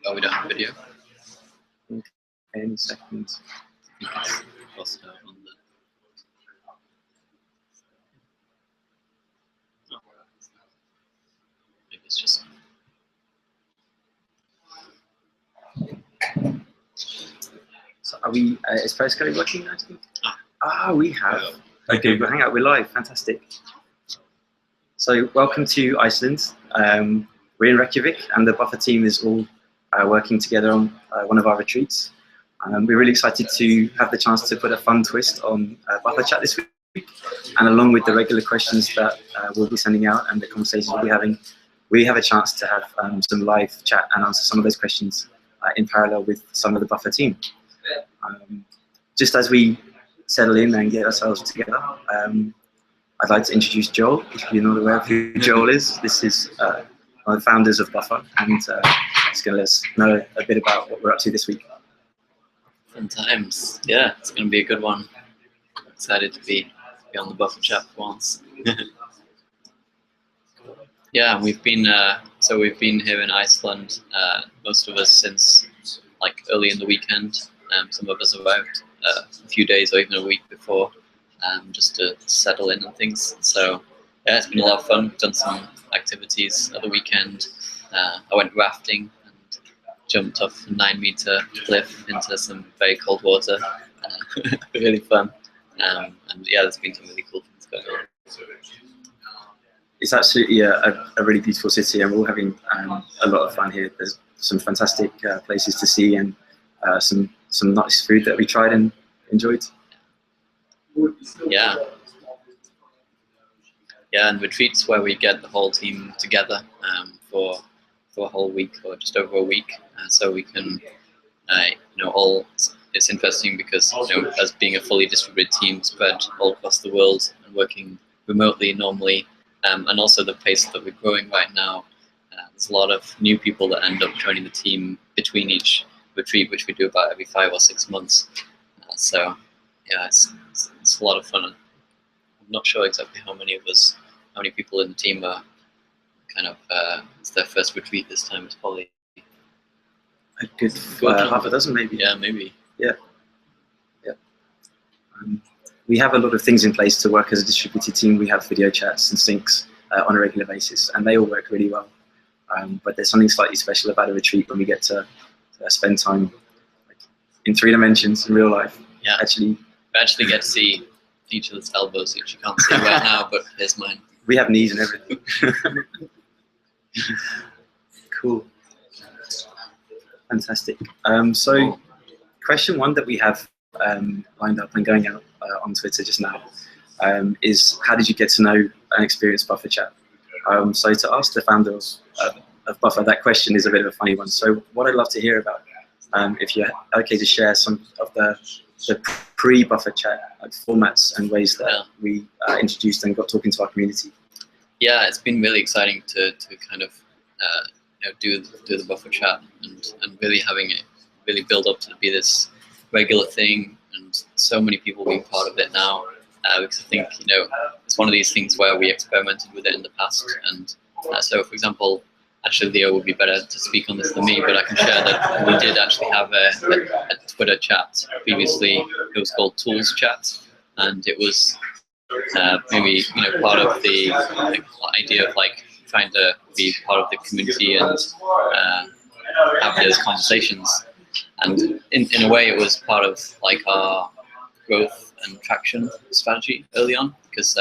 Oh, we don't have video? Any seconds. Crossed out on the... Oh. Maybe it's just... So are we, is Periscope working, I think? Ah, we have. Okay, we'll hang out, we're live, fantastic. So welcome to Iceland. We're in Reykjavik and the Buffer team is all working together on one of our retreats. We're really excited to have the chance to put a fun twist on Bufferchat this week. And along with the regular questions that we'll be sending out and the conversations we'll be having, we have a chance to have some live chat and answer some of those questions in parallel with some of the Buffer team. Just as we settle in and get ourselves together, I'd like to introduce Joel. If you're not aware of who Joel is, this is one of the founders of Buffer, and he's going to let us know a bit about what we're up to this week. Fun times. Yeah, it's going to be a good one. Excited to be on the Bufferchat for once. Yeah, we've been here in Iceland, most of us since like early in the weekend. Some of us arrived a few days or even a week before, just to settle in and things. So yeah, it's been a lot of fun. We've done some activities at the weekend. I went rafting and jumped off a 9-meter cliff into some very cold water. Really fun. And yeah, there's been some really cool things going on. It's absolutely a really beautiful city, and we're all having a lot of fun here. There's some fantastic places to see and some nice food that we tried and enjoyed. Yeah. Yeah, and retreats where we get the whole team together for a whole week or just over a week, so we can, all. It's interesting because as being a fully distributed team spread all across the world and working remotely normally, and also the pace that we're growing right now, there's a lot of new people that end up joining the team between each retreat, which we do about every 5 or 6 months. So yeah, it's a lot of fun. I'm not sure exactly how many people in the team are kind of, it's their first retreat this time. It's probably a good half a dozen maybe. Yeah, maybe. Yeah. We have a lot of things in place to work as a distributed team. We have video chats and syncs on a regular basis, and they all work really well. But there's something slightly special about a retreat when we get to spend time in 3 dimensions in real life. Yeah. We actually get to see each other's elbows, which you can't see right now, but here's mine. We have knees and everything. Cool. Fantastic. So question 1 that we have lined up and going out on Twitter just now is, how did you get to know and experience Bufferchat? So to ask the founders of Buffer, that question is a bit of a funny one. So what I'd love to hear about, if you're okay to share some of the pre-Bufferchat formats and ways that we introduced and got talking to our community. Yeah, it's been really exciting to kind of do the Bufferchat and really having it really build up to be this regular thing, and so many people being part of it now. Because I think it's one of these things where we experimented with it in the past, and so for example, actually Leo would be better to speak on this than me, but I can share that we did actually have a Twitter chat previously. It was called Tools Chat, and it was maybe part of the idea of like trying to be part of the community and have those conversations. And in a way, it was part of like our growth and traction strategy early on, because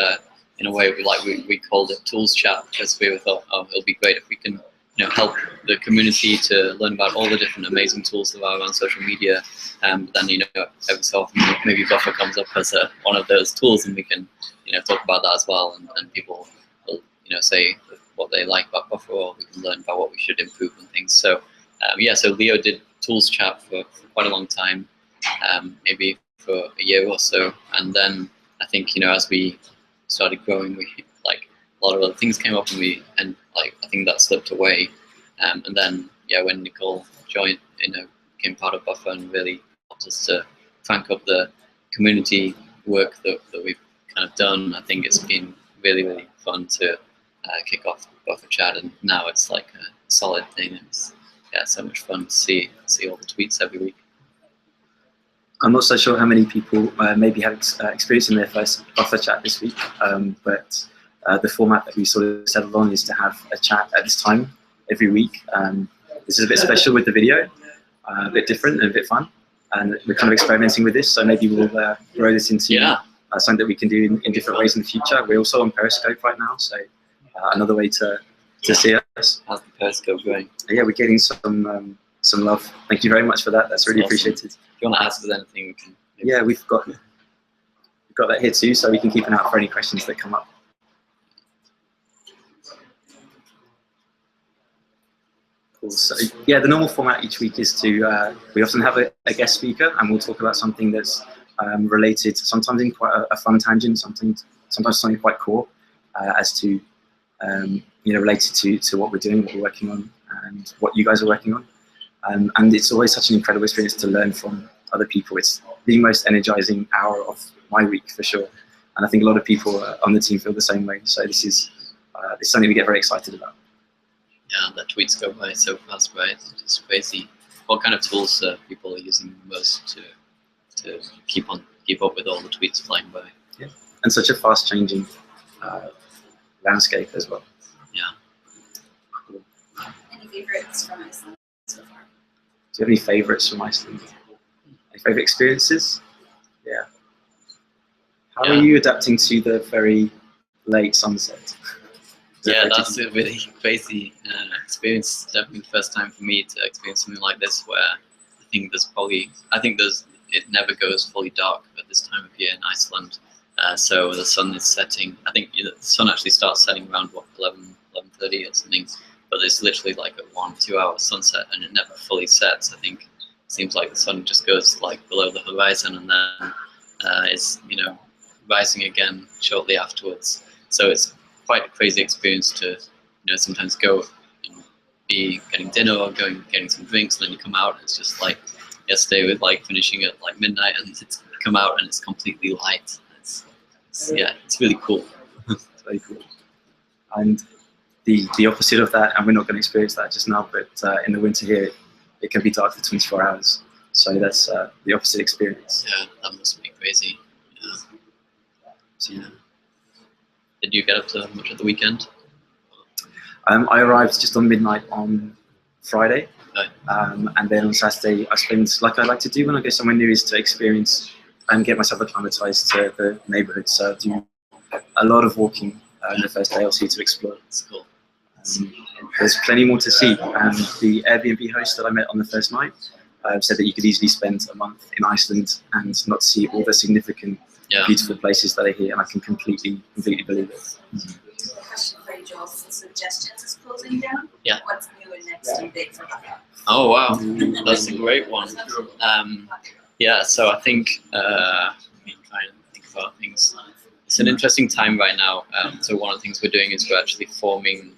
in a way we called it Tools Chat, because we thought, oh, it'll be great if we can help the community to learn about all the different amazing tools that are around social media. Then every so often maybe Buffer comes up as one of those tools, and we can talk about that as well, and people will say what they like about Buffer, or we can learn about what we should improve and things. So yeah, so Leo did Tools Chat for quite a long time, maybe for a year or so, and then I think as we started growing, we like a lot of other things came up, and I think that slipped away, and then yeah, when Nicole joined, became part of Buffer and really helped us to crank up the community work that we've kind of done. I think it's been really fun to kick off Bufferchat, and now it's like a solid thing. And it's so much fun to see all the tweets every week. I'm not so sure how many people maybe have experience in their first Bufferchat this week, but the format that we sort of settled on is to have a chat at this time every week. This is a bit special with the video, a bit different and a bit fun, and we're kind of experimenting with this, so maybe we'll grow this into something that we can do in different ways in the future. We're also on Periscope right now, so another way to see us. How's the Periscope going? Yeah, we're getting some love. Thank you very much for that. That's really appreciated. If you want to ask us anything, we can. Yeah, we've got that here too, so we can keep an eye out for any questions that come up. Cool. So yeah, the normal format each week is to we often have a guest speaker, and we'll talk about something that's related, sometimes in quite a fun tangent, sometimes something quite core, as to related to what we're doing, what we're working on, and what you guys are working on. And it's always such an incredible experience to learn from other people. It's the most energizing hour of my week for sure, and I think a lot of people on the team feel the same way. So this is something we get very excited about. Yeah, the tweets go by so fast, right? It's just crazy. What kind of tools people are using most to keep up with all the tweets flying by? Yeah, and such a fast changing landscape as well. Yeah. Cool. Any favorites from Iceland so far? Do you have any favorites from Iceland? Any favorite experiences? Yeah. How are you adapting to the very late sunset? Yeah, that's a really crazy experience. Definitely the first time for me to experience something like this, where it never goes fully dark at this time of year in Iceland. So the sun is setting. I think the sun actually starts setting around 11:30 or something. But it's literally like a 1-2 hour sunset, and it never fully sets. I think it seems like the sun just goes like below the horizon, and then is rising again shortly afterwards. So it's quite a crazy experience to sometimes go and be getting dinner or getting some drinks, and then you come out and it's just like yesterday with like finishing at like midnight, and it's come out and it's completely light. It's really cool. It's very cool. And the opposite of that, and we're not going to experience that just now, but in the winter here, it can be dark for 24 hours. So that's the opposite experience. Yeah, that must be crazy. Yeah. So, yeah. Did you get up to much at the weekend? I arrived just on midnight on Friday, right. And then on Saturday I spent, like I like to do when I go somewhere new, is to experience and get myself acclimatized to the neighborhood. So I do a lot of walking in the first day or two to explore. That's cool. There's plenty more to see. The Airbnb host that I met on the first night said that you could easily spend a month in Iceland and not see all the significant, beautiful places that are here, and I can completely believe it. Question for you, Joel. Since Suggestions is closing down, what's new and next and big for you? Oh wow, that's a great one. So I think trying to think about things. It's an interesting time right now. So one of the things we're doing is we're actually forming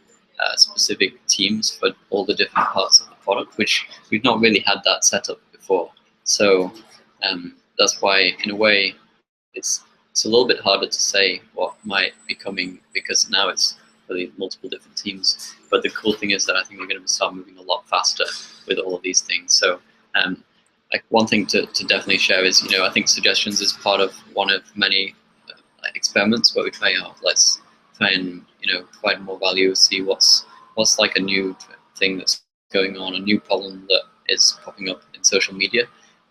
specific teams for all the different parts of the product, which we've not really had that set up before. So that's why, in a way, it's a little bit harder to say what might be coming, because now it's really multiple different teams. But the cool thing is that I think we're going to start moving a lot faster with all of these things. So like one thing to definitely share is, I think Suggestions is part of one of many experiments where we try let's try and provide more value, see what's like a new thing that's going on, a new problem that is popping up in social media,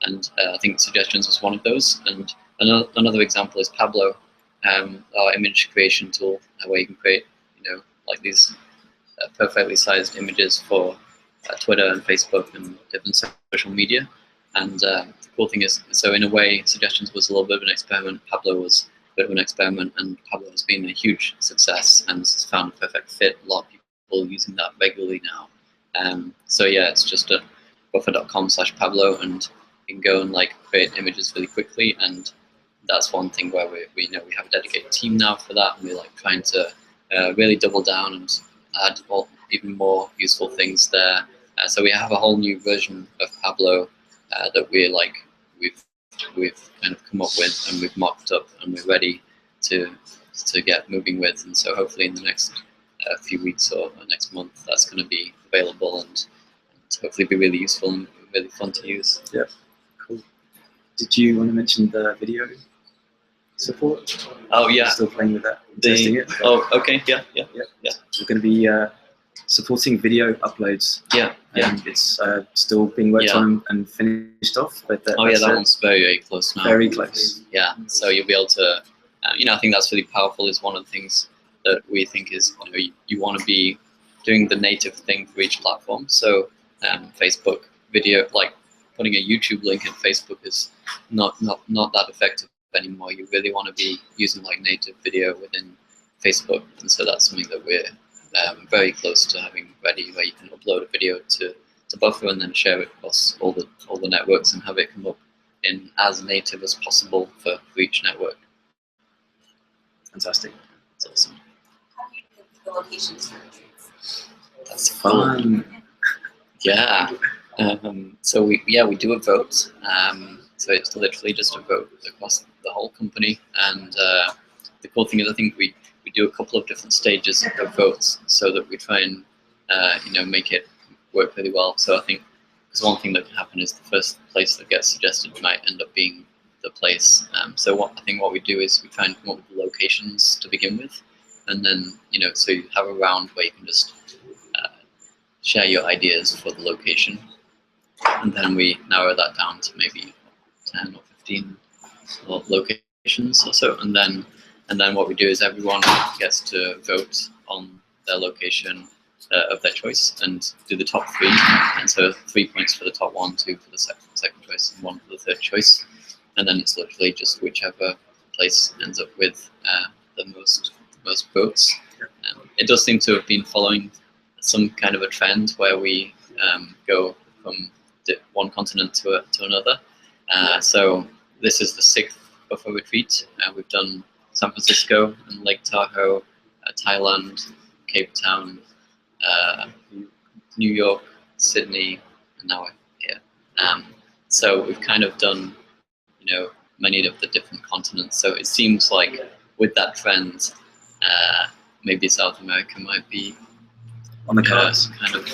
and I think Suggestions was one of those. And another example is Pablo, our image creation tool, where you can create like these perfectly sized images for Twitter and Facebook and different social media. And the cool thing is, so in a way, Suggestions was a little bit of an experiment. Pablo was bit of an experiment, and Pablo has been a huge success and has found a perfect fit. A lot of people using that regularly now. So yeah, it's just a buffer.com/Pablo, and you can go and like create images really quickly. And that's one thing where we have a dedicated team now for that, and we're like trying to really double down and add even more useful things there. So we have a whole new version of Pablo that we've kind of come up with, and we've mocked up, and we're ready to get moving with. And so hopefully in the next a few weeks or next month, that's going to be available and hopefully be really useful and really fun to use. Yeah, cool. Did you want to mention the video support? Oh yeah. Still playing with that, testing it. Oh, okay, yeah. We're going to be supporting video uploads. Yeah. It's still being worked on and finished off. But that one's very, very close now. Very close. Yeah, so you'll be able to, I think that's really powerful. Is one of the things that we think is, you want to be doing the native thing for each platform. So Facebook video, like putting a YouTube link in Facebook is not that effective anymore. You really want to be using like native video within Facebook, and so that's something that we're very close to having ready, where you can upload a video to Buffer and then share it across all the networks and have it come up in as native as possible for each network. Fantastic. That's awesome. How do you pick the locations for retreats? That's fun. Yeah. So we do a vote. So it's literally just a vote across the whole company. And the cool thing is, I think we do a couple of different stages of votes so that we try and make it work really well. So I think because one thing that can happen is the first place that gets suggested might end up being the place. So what we do is we try and come up with locations to begin with, and then so you have a round where you can just share your ideas for the location, and then we narrow that down to maybe 10 or 15 locations or so, and then what we do is everyone gets to vote on their location of their choice and do the top 3, and so 3 points for the top 1, 2 for the second choice, and 1 for the third choice, and then it's literally just whichever place ends up with the most votes. It does seem to have been following some kind of a trend where we go from one continent to another. So this is the 6th Buffer retreat. We've done San Francisco and Lake Tahoe, Thailand, Cape Town, New York, Sydney, and now we're here. So we've kind of done, many of the different continents. So it seems like with that trend, maybe South America might be on the cards, kind of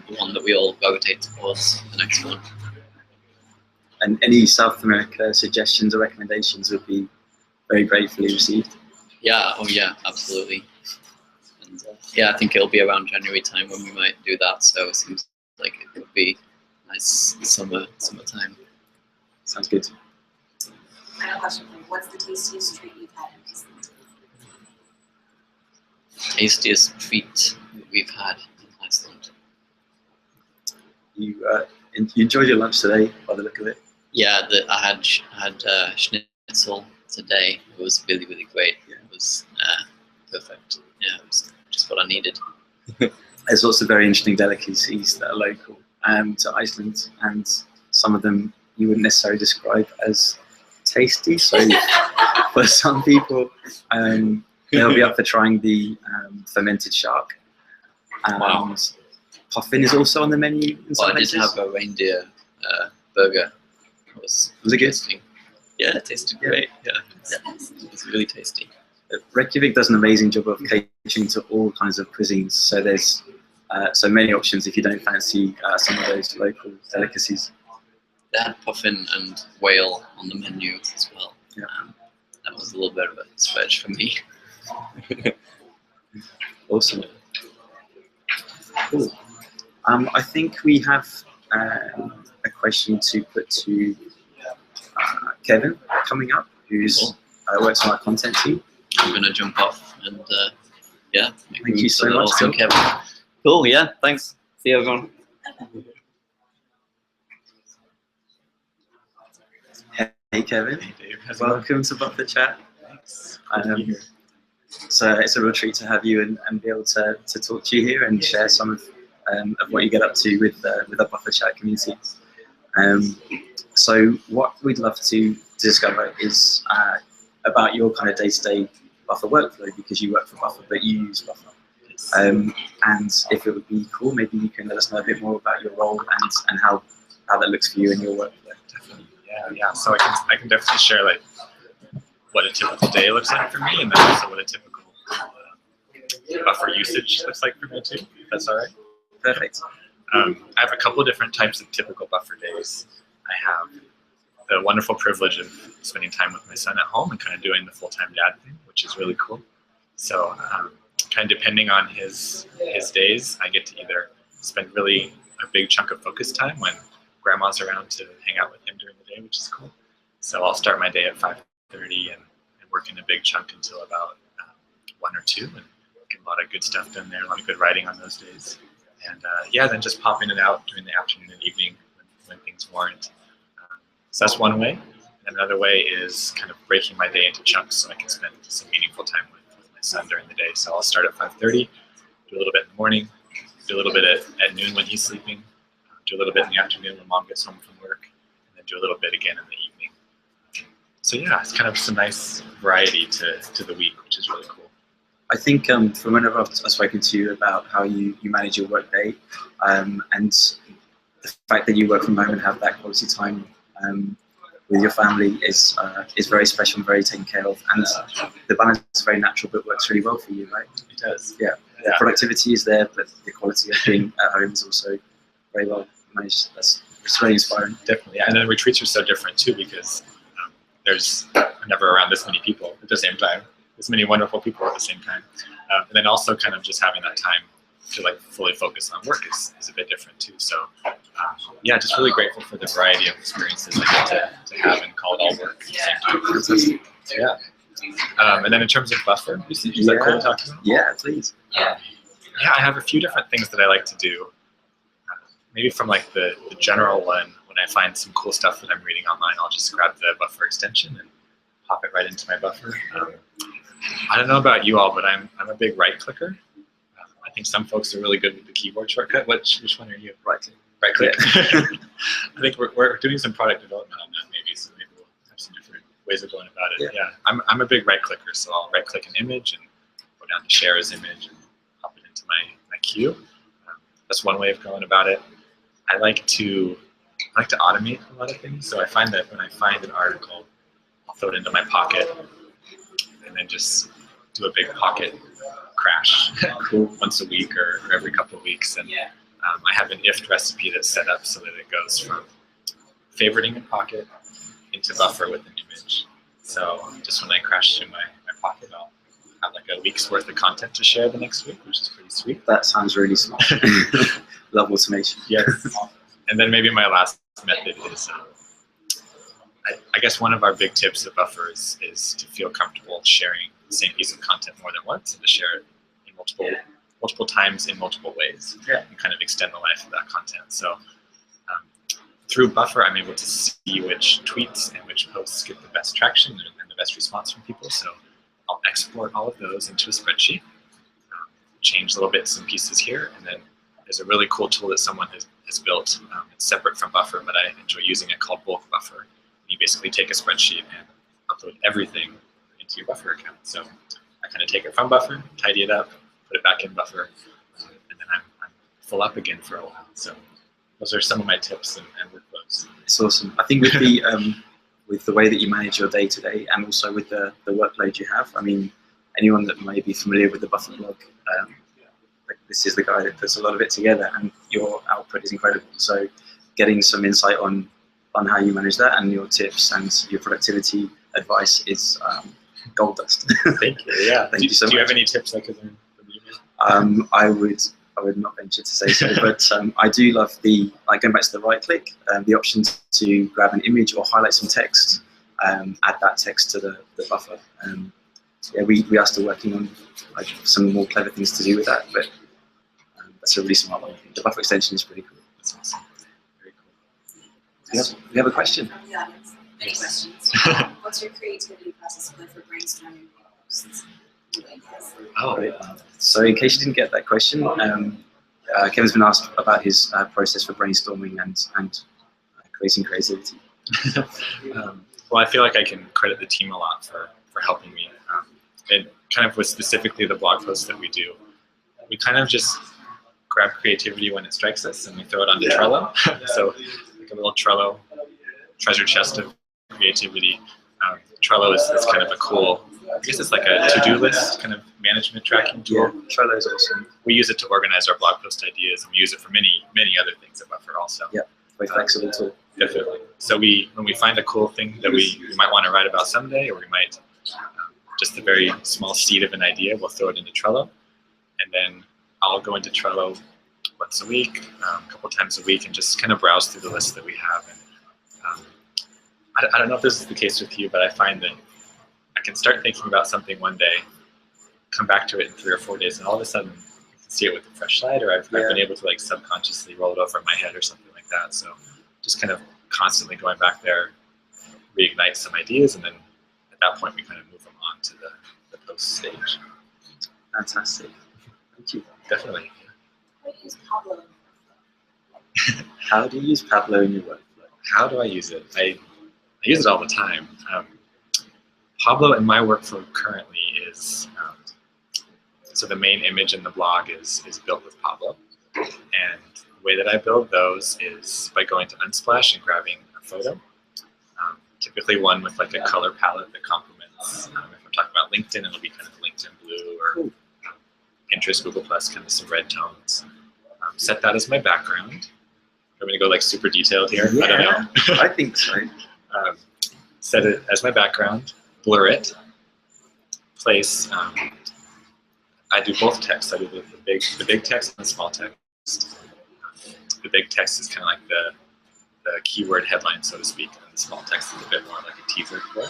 the one that we all gravitate towards, the next one. And any South America suggestions or recommendations would be very gratefully received. Yeah, absolutely. And I think it'll be around January time when we might do that. So it seems like it could be nice summertime. Sounds good. Final question for you: what's the tastiest treat you've had in Iceland? Tastiest treat we've had in Iceland. You enjoyed your lunch today, by the look of it. Yeah, I had schnitzel today. It was really, really great. Yeah. It was perfect. Yeah, it was just what I needed. There's lots of very interesting delicacies that are local to Iceland, and some of them you wouldn't necessarily describe as tasty. So for some people, they'll be up for trying the fermented shark. Wow. Puffin is also on the menu. I did have a reindeer burger. It was it good? Yeah, it tasted great. Yeah. It was really tasty. Reykjavik does an amazing job of catering to all kinds of cuisines. So there's so many options if you don't fancy some of those local delicacies. They had puffin and whale on the menu as well. Yeah. That was a little bit of a stretch for me. Awesome. Cool. I think we have a question to put to Kevin coming up, who's works on our content team. I'm going to jump off and thank you so much, Kevin. Cool, yeah, thanks. See you, everyone. Hey Kevin, hey Dave. Welcome to Bufferchat. Thanks. So it's a real treat to have you and be able to talk to you here and share some of what you get up to with the Bufferchat community. So what we'd love to discover is about your kind of day-to-day Buffer workflow, because you work for Buffer, but you use Buffer. And if it would be cool, maybe you can let us know a bit more about your role and how that looks for you in your workflow. Definitely. Yeah. So I can definitely share what a typical day looks like for me, and then also what a typical buffer usage looks like for me too, if that's all right. Perfect. I have a couple different types of typical buffer days. I have the wonderful privilege of spending time with my son at home and kind of doing the full-time dad thing, which is really cool. So kind of depending on his days, I get to either spend really a big chunk of focus time when grandma's around to hang out with him during the day, which is cool. So I'll start my day at 5:30 and work in a big chunk until about 1 or 2, and get a lot of good stuff done there, a lot of good writing on those days. And yeah, then just pop in and out during the afternoon and evening when things warrant. So that's one way. And another way is kind of breaking my day into chunks so I can spend some meaningful time with my son during the day. So I'll start at 5:30, do a little bit in the morning, do a little bit at noon when he's sleeping, do a little bit in the afternoon when mom gets home from work, and then do a little bit again in the evening. So yeah, it's kind of some nice variety to the week, which is really cool. I think from whenever I've spoken to you about how you manage your work day, and the fact that you work from home and have that quality time with your family is very special and very taken care of, and the balance is very natural but works really well for you, right? It does. Yeah. The productivity is there, but the quality of being at home is also very well managed. It's very inspiring. Definitely, yeah. And then retreats are so different too, because there's never around this many people at the same time, this many wonderful people at the same time. And then also kind of just having that time to like fully focus on work is a bit different too. So yeah, just really grateful for the variety of experiences I get to have and call it all work at the same time. So, yeah. And then in terms of buffer usage, is that cool to talk about? Yeah, please. Yeah, I have a few different things that I like to do. Maybe from like the general one, when I find some cool stuff that I'm reading online, I'll just grab the buffer extension and pop it right into my buffer. I don't know about you all, but I'm a big right clicker. I think some folks are really good with the keyboard shortcut. Which one are you? Right click. Yeah. I think we're doing some product development on that maybe, so maybe we'll have some different ways of going about it. Yeah, I'm a big right clicker, so I'll right click an image and go down to share as image and pop it into my queue. That's one way of going about it. I like to automate a lot of things. So I find that when I find an article, I'll throw it into my pocket and then just do a big pocket crash once a week or every couple of weeks. And I have an IFT recipe that's set up so that it goes from favoriting in pocket into buffer with an image. So just when I crash through my pocket, I'll have like a week's worth of content to share the next week, which is pretty sweet. That sounds really smart. Love automation. Yes. And then maybe my last method is, I guess one of our big tips at Buffer is to feel comfortable sharing the same piece of content more than once and to share it in multiple times in multiple ways and kind of extend the life of that content. So through Buffer, I'm able to see which tweets and which posts get the best traction and the best response from people. So I'll export all of those into a spreadsheet, change little bits and pieces here, and then there's a really cool tool that someone has built. It's separate from Buffer, but I enjoy using it, called bulk Buffer. You basically take a spreadsheet and upload everything into your Buffer account. So I kind of take it from Buffer, tidy it up, put it back in Buffer, and then I'm full up again for a while. So those are some of my tips and workflows. It's awesome. I think with the way that you manage your day to day, and also with the workload you have, I mean, anyone that may be familiar with the Buffer blog, this is the guy that puts a lot of it together, and your output is incredible. So getting some insight on how you manage that and your tips and your productivity advice is gold dust. Thank you. Yeah. Thank you so much. Do you have any tips I could learn from you? I would not venture to say so, but I do love going back to the right click, the option to grab an image or highlight some text, add that text to the buffer. Yeah, we are still working on some more clever things to do with that, but that's a really smart one. The buffer extension is pretty cool. That's awesome. Very cool. We have a question. Yeah, any questions? What's your creativity process like for brainstorming posts? So in case you didn't get that question, Kevin's been asked about his process for brainstorming and creating creativity. Well, I feel like I can credit the team a lot for helping me. And kind of with specifically the blog posts that we do, we kind of just grab creativity when it strikes us and we throw it onto Trello. So like a little Trello treasure chest of creativity. Trello is kind of a cool I guess it's like a to-do list kind of management tracking tool. Yeah, Trello is awesome. We use it to organize our blog post ideas, and we use it for many other things at Buffer also. Yeah, very flexible tool. Definitely. So when we find a cool thing that we might want to write about someday, or we might just a very small seed of an idea, we'll throw it into Trello, and then I'll go into Trello once a week, a couple times a week, and just kind of browse through the list that we have. And I don't know if this is the case with you, but I find that I can start thinking about something one day, come back to it in 3 or 4 days, and all of a sudden I can see it with a fresh light, or I've been able to like subconsciously roll it over my head or something like that. So just kind of constantly going back there reignites some ideas, and then at that point we kind of move them on to the post stage. Fantastic. Thank you. Definitely. How do you use Pablo? How do you use Pablo in your workflow? How do I use it? I use it all the time. Pablo in my workflow currently is, so the main image in the blog is built with Pablo. And the way that I build those is by going to Unsplash and grabbing a photo. Typically one with like a color palette that complements, if I'm talking about LinkedIn, it'll be kind of LinkedIn blue, or Pinterest, Google+, kind of some red tones. Set that as my background. I'm going to go like super detailed here. Yeah, I don't know. I think so. Set it as my background, blur it, place, I do both text. I do the big text and the small text. The big text is kind of like the keyword headline, so to speak, and the small text is a bit more like a teaser for it.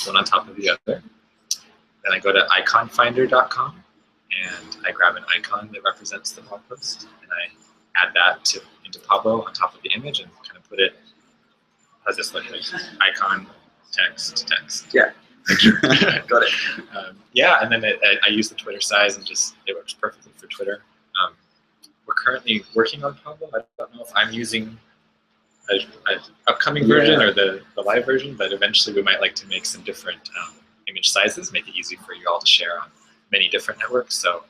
One on top of the other. Then I go to iconfinder.com and I grab an icon that represents the blog post, and I add that into Pablo on top of the image and kind of put it, how's this look like? Icon, text, text. Yeah. Got it. Yeah, and then I use the Twitter size, and just it works perfectly for Twitter. We're currently working on Pablo. I don't know if I'm using an upcoming version or the live version, but eventually we might like to make some different image sizes, make it easy for you all to share on many different networks. So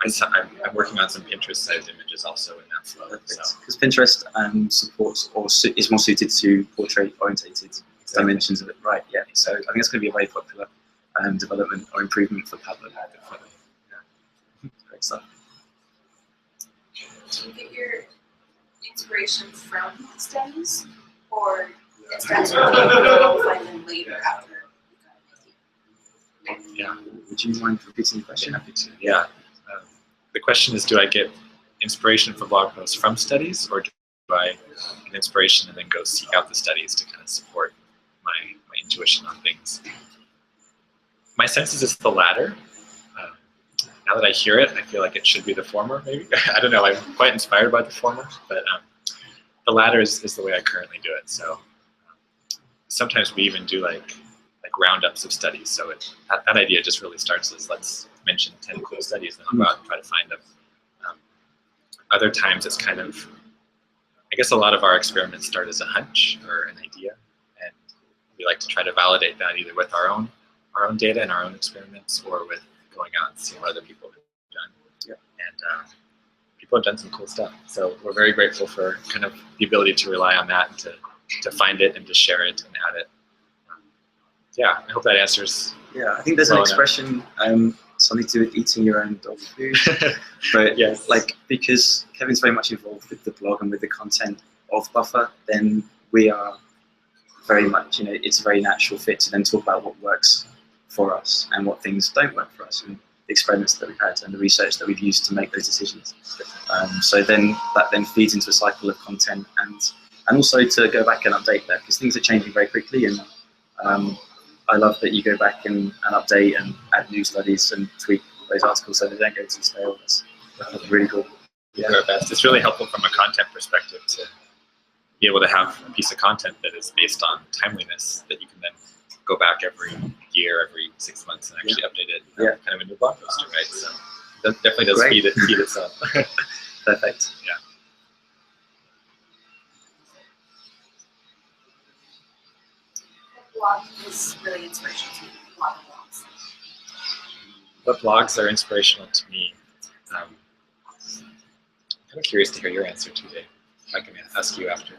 I'm working on some Pinterest-sized images also in that flow. Because Pinterest supports or is more suited to portrait-orientated dimensions of it, right? Yeah. So I think it's going to be a very popular development or improvement for Pablo. Yeah. Great stuff. Do you get your inspiration from studies, or inspirations you'll find them later after you got an idea? Yeah. Would you mind repeating the question? Happy to. Yeah. The question is, do I get inspiration for blog posts from studies, or do I get inspiration and then go seek out the studies to kind of support my intuition on things? My sense is it's the latter. Now that I hear it, I feel like it should be the former, maybe. I don't know, I'm quite inspired by the former, but the latter is the way I currently do it. So sometimes we even do like roundups of studies. So that idea just really starts as, let's mention 10 cool studies, and I'll go out and try to find them. Other times it's kind of, I guess a lot of our experiments start as a hunch or an idea, and we like to try to validate that either with our own data and our own experiments, or with going out and seeing what other people have done. Yeah. And people have done some cool stuff. So we're very grateful for kind of the ability to rely on that and to find it and to share it and add it. Yeah, I hope that answers. Yeah, I think there's an expression, something to do with eating your own dog food. But yes. Like, because Kevin's very much involved with the blog and with the content of Buffer, then we are very much, it's a very natural fit to then talk about what works for us and what things don't work for us, and the experiments that we've had and the research that we've used to make those decisions. So then that then feeds into a cycle of content, and also to go back and update that, because things are changing very quickly, and I love that you go back and update and add new studies and tweak those articles so they don't go too stale. That's really cool. Yeah, our best. It's really helpful from a content perspective to be able to have a piece of content that is based on timeliness that you can then go back every year, every 6 months, and actually update it. Kind of a new blog post, right? So that definitely does feed itself. Perfect. Yeah. Blog is really inspirational to me. A lot of blogs. What blogs are inspirational to me? I'm kind of curious to hear your answer today. If I can ask you after.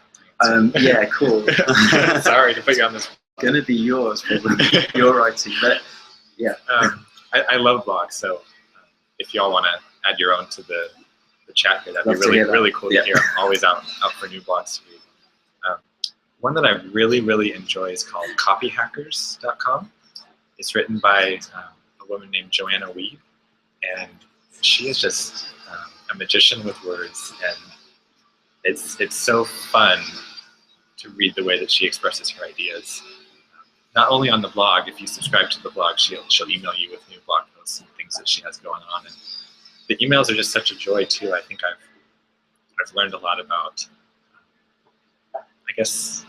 Yeah, cool. Sorry to put you on this. Going to be yours, probably. Your writing. But Yeah. I love blogs, so if y'all want to add your own to the chat here, that'd Love be to hear really that. cool to hear. I'm always out for new blogs to read. One that I really enjoy is called copyhackers.com. It's written by a woman named Joanna Weed, and she is just a magician with words, and it's so fun to read the way that she expresses her ideas. Not only on the blog, if you subscribe to the blog, she'll email you with new blog posts and things that she has going on. And the emails are just such a joy too. I think I've learned a lot about, I guess,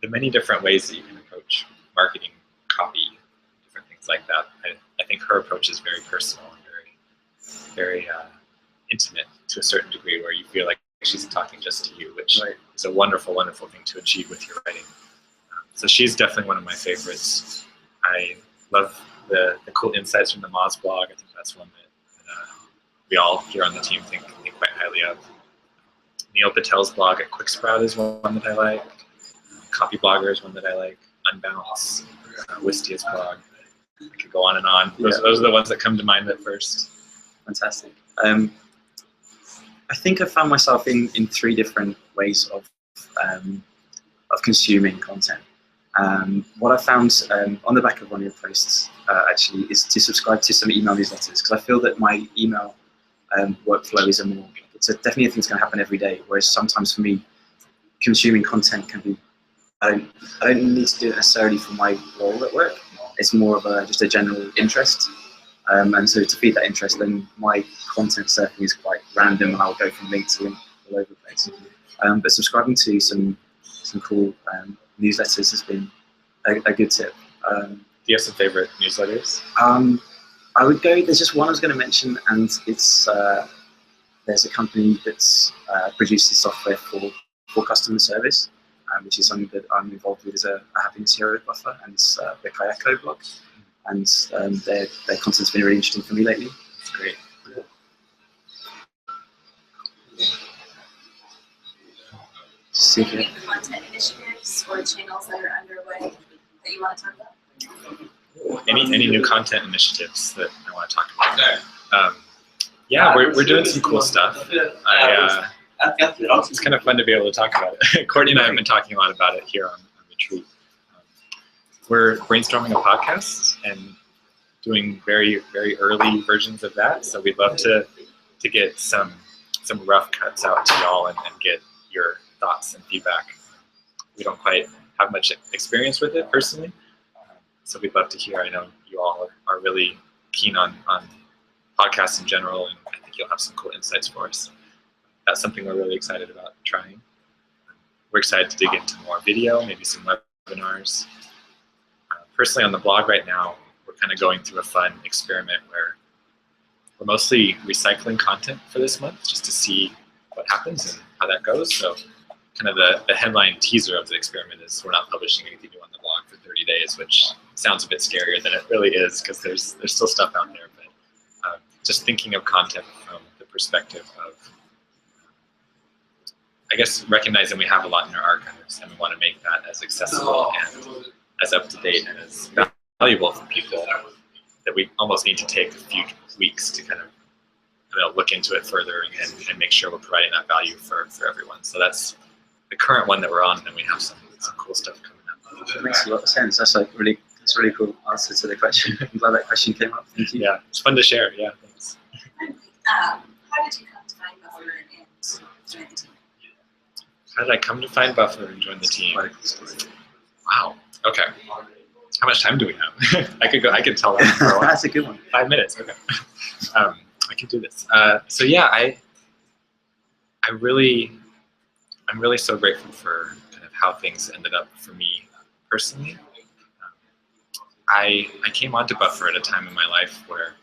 the many different ways that you can approach marketing, copy, different things like that. I think her approach is very personal and very intimate to a certain degree, where you feel like she's talking just to you, which is a wonderful thing to achieve with your writing. So she's definitely one of my favorites. I love the cool insights from the Moz blog. I think that's one that we all here on the team think quite highly of. Neil Patel's blog at Quicksprout is one that I like. Copy Blogger is one that I like. Unbounce, Wistia's blog. I could go on and on. Those are the ones that come to mind at first. Fantastic. I think I found myself in 3 different ways of consuming content. What I found on the back of one of your posts actually is to subscribe to some email newsletters, because I feel that my email workflow is it's definitely a thing that's going to happen every day, whereas sometimes for me, consuming content can be, I don't need to do it necessarily for my role at work. It's more of just a general interest. And so to feed that interest, then my content surfing is quite random, and I'll go from link to link all over the place. But subscribing to some cool newsletters has been a good tip. Do you have some favorite newsletters? I would go, there's just one I was going to mention, and it's there's a company that produces software for customer service, which is something that I'm involved with as a happiness hero buffer, and it's the Kayako blog. And their content's been really interesting for me lately. It's great. Any content initiatives or channels that are underway that you want to talk about? Any new content initiatives that I want to talk about? Yeah, we're doing some cool stuff. It's kind of fun to be able to talk about it. Courtney and I have been talking a lot about it here on Retreat. We're brainstorming a podcast and doing very early versions of that. So we'd love to get some rough cuts out to y'all and get your thoughts and feedback. We don't quite have much experience with it personally, so we'd love to hear. I know you all are really keen on podcasts in general, and I think you'll have some cool insights for us. That's something we're really excited about trying. We're excited to dig into more video, maybe some webinars. Personally, on the blog right now, we're kind of going through a fun experiment where we're mostly recycling content for this month, just to see what happens and how that goes. So kind of the headline teaser of the experiment is we're not publishing anything new on the blog for 30 days, which sounds a bit scarier than it really is, because there's still stuff out there. But just thinking of content from the perspective of, I guess, recognizing we have a lot in our archives, and we want to make that as accessible and as up-to-date and as valuable for people that we almost need to take a few weeks to kind of look into it further and make sure we're providing that value for everyone. So that's the current one that we're on, and then we have some cool stuff coming up. That makes a lot of sense. That's a really cool answer to the question. I'm glad that question came up. Thank you. Yeah, it's fun to share. Yeah, thanks. How did you come to find Buffer and join the team? How did I come to find Buffer and join the team? Wow. Okay. How much time do we have? I could tell that for a while. That's a good one. 5 minutes. Okay. I can do this. So yeah, I'm really so grateful for kind of how things ended up for me personally. I came onto Buffer at a time in my life where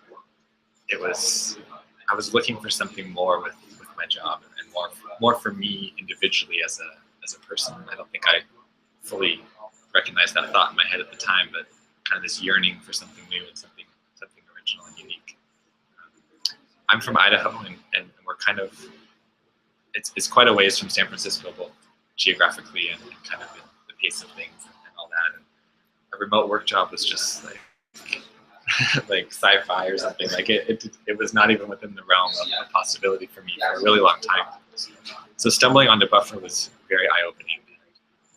I was looking for something more with my job, and more for me individually as a person. I don't think I fully recognized that thought in my head at the time, but kind of this yearning for something new and something original and unique. I'm from Idaho, and we're kind of, it's quite a ways from San Francisco, both geographically and kind of in the pace of things and all that. And a remote work job was just like like sci-fi or something. Like it was not even within the realm of possibility for me for a really long time. So stumbling onto Buffer was very eye-opening.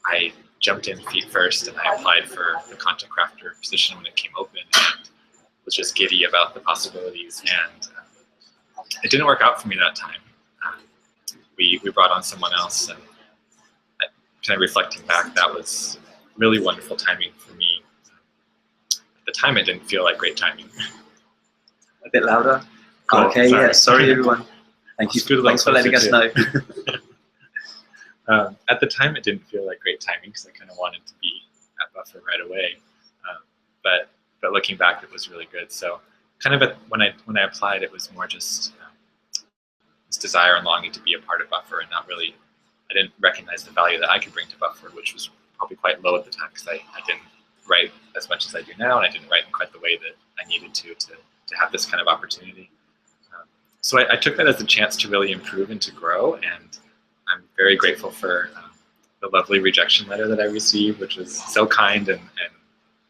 I jumped in feet first, and I applied for the content crafter position when it came open, and was just giddy about the possibilities. And it didn't work out for me that time. We brought on someone else, and kind of reflecting back, that was really wonderful timing for me. At the time, it didn't feel like great timing. A bit louder. Cool, okay, sorry. yeah, sorry everyone. Thank you. Thanks for letting us know. At the time, it didn't feel like great timing because I kind of wanted to be at Buffer right away. But looking back, it was really good. So kind of when I applied, it was more just this desire and longing to be a part of Buffer, and not really, I didn't recognize the value that I could bring to Buffer, which was probably quite low at the time because I didn't write as much as I do now, and I didn't write in quite the way that I needed to have this kind of opportunity. So I took that as a chance to really improve and to grow, and I'm very grateful for the lovely rejection letter that I received, which was so kind and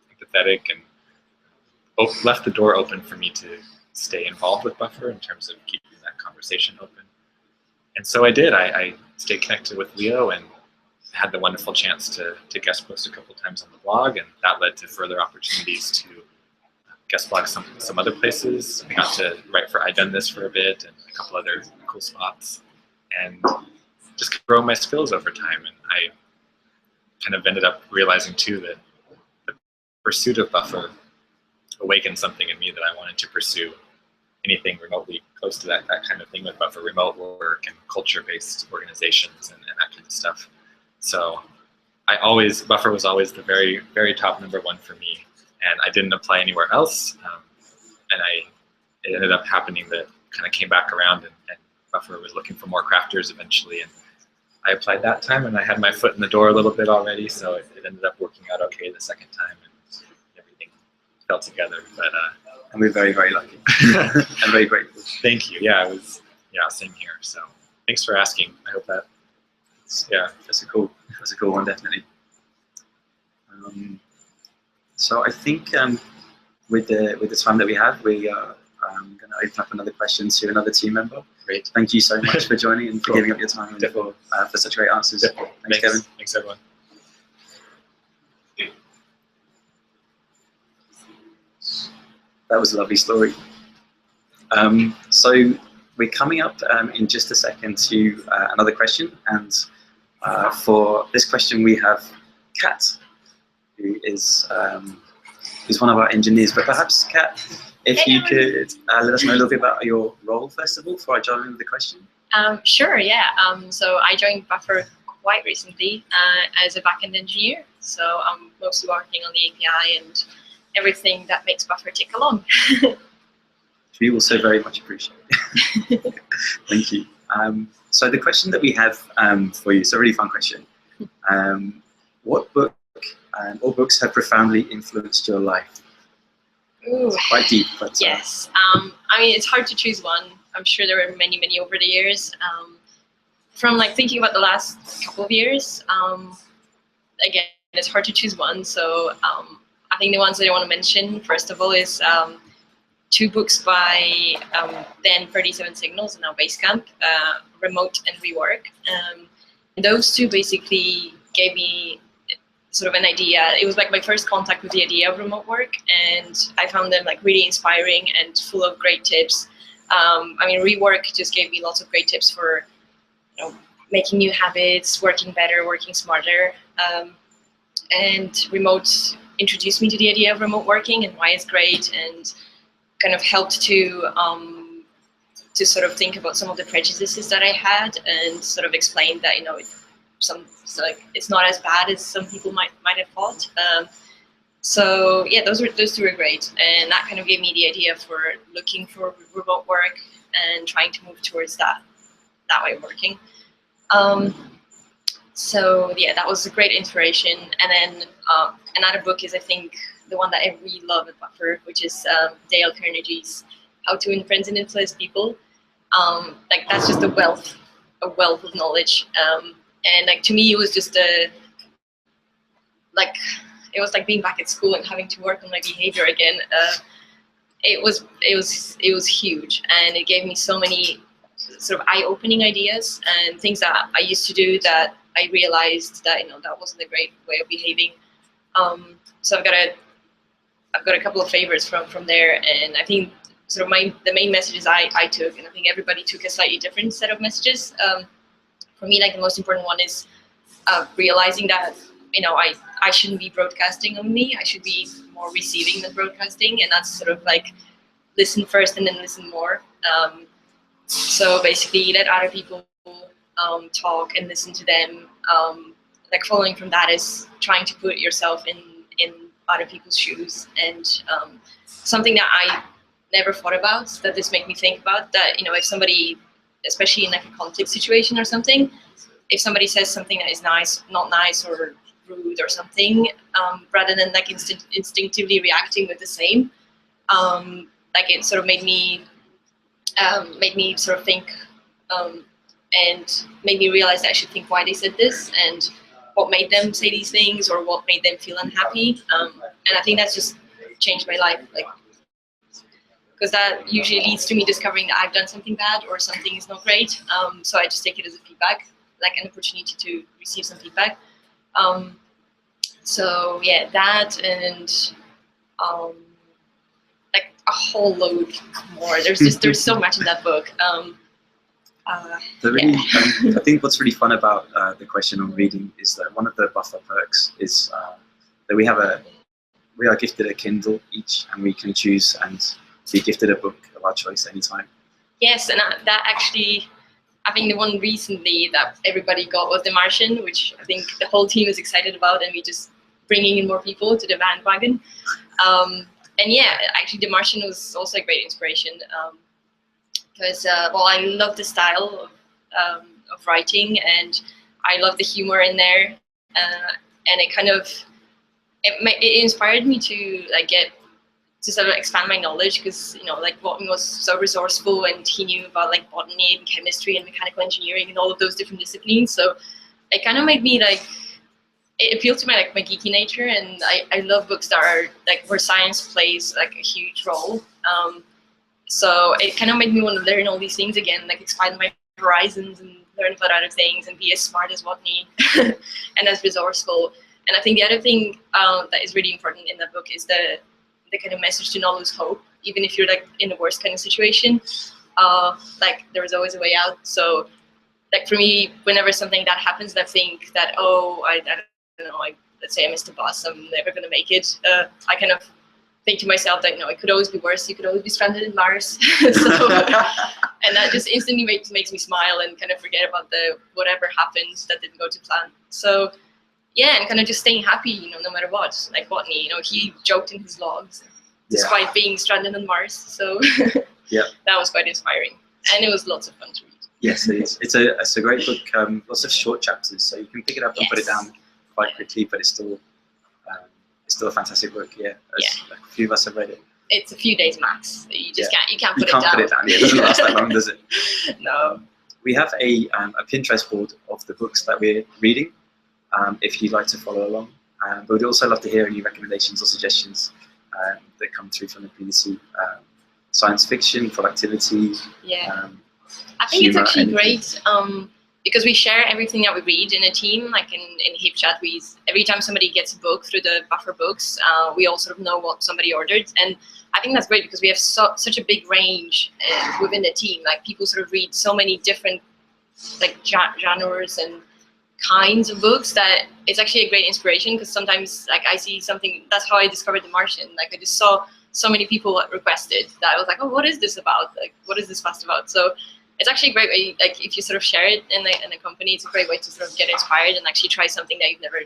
empathetic, and left the door open for me to stay involved with Buffer in terms of keeping that conversation open. And so I did. I stayed connected with Leo and had the wonderful chance to guest post a couple times on the blog, and that led to further opportunities to guest blog some other places. I got to write for I've Done This for a bit and a couple other cool spots, and just grow my skills over time. And I kind of ended up realizing too that the pursuit of Buffer awakened something in me that I wanted to pursue anything remotely close to that kind of thing with Buffer, remote work and culture-based organizations and that kind of stuff. So Buffer was always the very, very top #1 for me, and I didn't apply anywhere else. And it ended up happening that kind of came back around, and Buffer was looking for more crafters eventually, and I applied that time, and I had my foot in the door a little bit already, so it ended up working out okay the second time, and everything fell together. But and we're very, very lucky. I'm very grateful. Thank you. Yeah, same here. So thanks for asking. I hope that. Yeah, that's a cool one, definitely. So I think with the time that we have, we are going to open up another question to another team member. Great. Thank you so much for joining and for giving up your time and for such great answers. Thanks, Kevin. Thanks, everyone. That was a lovely story. So we're coming up in just a second to another question, and for this question we have Kat, who is one of our engineers. But perhaps, Kat, if you could let us know a little bit about your role first of all, before I join in with the question. Sure, yeah. So I joined Buffer quite recently as a backend engineer. So I'm mostly working on the API and everything that makes Buffer tick along. We also very much appreciate it. Thank you. So the question that we have for you, it's a really fun question. What book or books have profoundly influenced your life? Ooh. It's quite deep. But, yes. I mean, it's hard to choose one. I'm sure there were many, many over the years. From like thinking about the last couple of years, again, it's hard to choose one. So I think the ones that I want to mention, first of all, is 2 books by then 37 Signals and now Basecamp, Remote and Rework. Those 2 basically gave me sort of an idea. It was like my first contact with the idea of remote work, and I found them like really inspiring and full of great tips. I mean, Rework just gave me lots of great tips for, making new habits, working better, working smarter. And Remote introduced me to the idea of remote working and why it's great, and kind of helped to sort of think about some of the prejudices that I had, and sort of explain that it's not as bad as some people might have thought. So yeah, those 2 were great, and that kind of gave me the idea for looking for remote work and trying to move towards that way of working. So yeah, that was a great inspiration. And then another book is, I think, the one that I really love at Buffer, which is Dale Carnegie's How to Influence and Influence People. Like that's just a wealth of knowledge. And like to me, it was just it was like being back at school and having to work on my behavior again. it was huge, and it gave me so many sort of eye-opening ideas and things that I used to do that I realized that that wasn't a great way of behaving. So I've got a couple of favorites from there, and I think sort of the main messages I took, and I think everybody took a slightly different set of messages. For me, like the most important one is realizing that I shouldn't be broadcasting only. I should be more receiving than broadcasting, and that's sort of like listen first and then listen more. So basically, let other people talk and listen to them. Like following from that is trying to put yourself in other people's shoes, and something that I never thought about that this made me think about, that if somebody, especially in like a conflict situation or something, if somebody says something that is not nice or rude or something, rather than like instinctively reacting with the same, like it sort of made me sort of think, and made me realize that I should think why they said this and what made them say these things or what made them feel unhappy. And I think that's just changed my life, like, because that usually leads to me discovering that I've done something bad or something is not great. So I just take it as a feedback, like an opportunity to receive some feedback. So yeah, that, and like a whole load more. There's so much in that book. I think what's really fun about the question on reading is that one of the Buffer perks is that we are gifted a Kindle each, and we can choose and be gifted a book of our choice anytime. Yes, and that actually, I think the one recently that everybody got was the Martian, which I think the whole team is excited about, and we just bringing in more people to the bandwagon. And yeah, actually the Martian was also a great inspiration, because well, I love the style of writing, and I love the humor in there, and it kind of it inspired me to sort of expand my knowledge, because like Watton was so resourceful, and he knew about like botany and chemistry and mechanical engineering and all of those different disciplines. So it kind of made me it appealed to my geeky nature, and I love books that are like where science plays like a huge role. So it kind of made me want to learn all these things again, like expand my horizons and learn about other things and be as smart as Watney and as resourceful. And I think the other thing that is really important in that book is the kind of message to not lose hope, even if you're like in the worst kind of situation. Like there is always a way out. So like for me, whenever something that happens, and I think that I don't know, let's say I missed a bus, I'm never gonna make it. I kind of think to myself that it could always be worse. You could always be stranded in Mars. So, and that just instantly makes me smile and kind of forget about the whatever happened that didn't go to plan. So yeah, and kind of just staying happy, no matter what. Like Watney, he joked in his logs despite being stranded on Mars. So yeah, that was quite inspiring, and it was lots of fun to read. Yes, it is. It's a great book. Lots of short chapters, so you can pick it up and put it down quite quickly. But it's still a fantastic book. Yeah, like a few of us have read it. It's a few days max. You just can't put it down. You can't put it down. Yeah, it doesn't last that long, does it? No. We have a Pinterest board of the books that we're reading, if you'd like to follow along. But we'd also love to hear any recommendations or suggestions that come through from the community. Science fiction, productivity. Yeah. I think it's actually great because we share everything that we read in a team. Like in HipChat, every time somebody gets a book through the Buffer books, we all sort of know what somebody ordered. And I think that's great because we have such a big range within the team. Like people sort of read so many different like genres and kinds of books that it's actually a great inspiration, because sometimes like I see something. That's how I discovered The Martian. Like I just saw so many people requested that I was like, oh, what is this about? Like, what is this fast about? So it's actually a great way, like if you sort of share it in a company, it's a great way to sort of get inspired and actually try something that you've never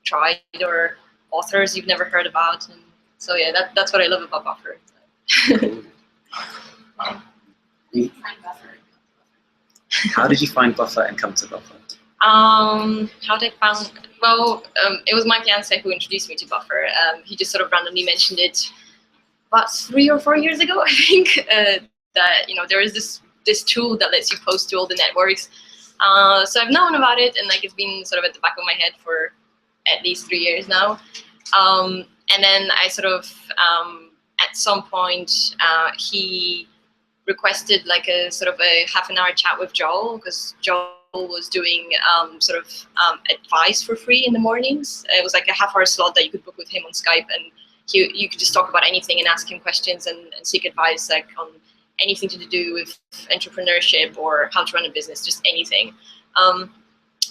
tried or authors you've never heard about. And so yeah, that's what I love about Buffer. How did you find Buffer and come to Buffer? How did I find? Well, it was my fiance who introduced me to Buffer. He just sort of randomly mentioned it about 3 or 4 years ago, I think. That there is this tool that lets you post to all the networks. So I've known about it, and like it's been sort of at the back of my head for at least 3 years now. And then I sort of at some point he requested like a sort of a half-an-hour chat with Joel, because Joel was doing advice for free in the mornings. It was like a half-hour slot that you could book with him on Skype, and you could just talk about anything and ask him questions and seek advice like on anything to do with entrepreneurship or how to run a business, just anything.